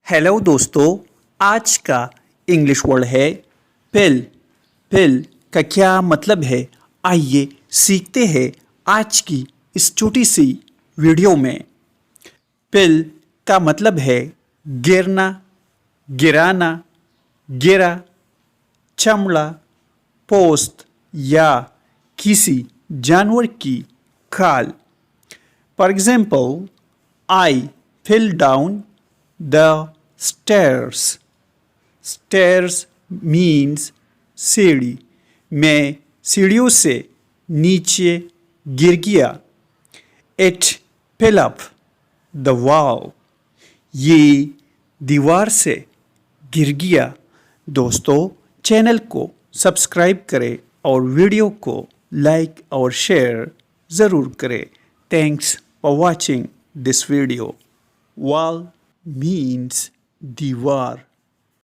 Hello दोस्तों, आज का इंग्लिश वर्ड है पिल। पिल का क्या मतलब है, आइए सीखते हैं आज की इस छोटी सी वीडियो में। पिल का मतलब है गिरना, गिराना, गिरा, चमड़ा, पोस्त या किसी जानवर की खाल। For example, I fell down the stairs. Stairs means सीढ़ी। मैं सीढ़ियों से नीचे गिर गया। It fell up the wall. ये दीवार से गिर गया। दोस्तों, चैनल को सब्सक्राइब करें और वीडियो को लाइक और शेयर ज़रूर करें। Thanks for watching this video. Wall means दीवार।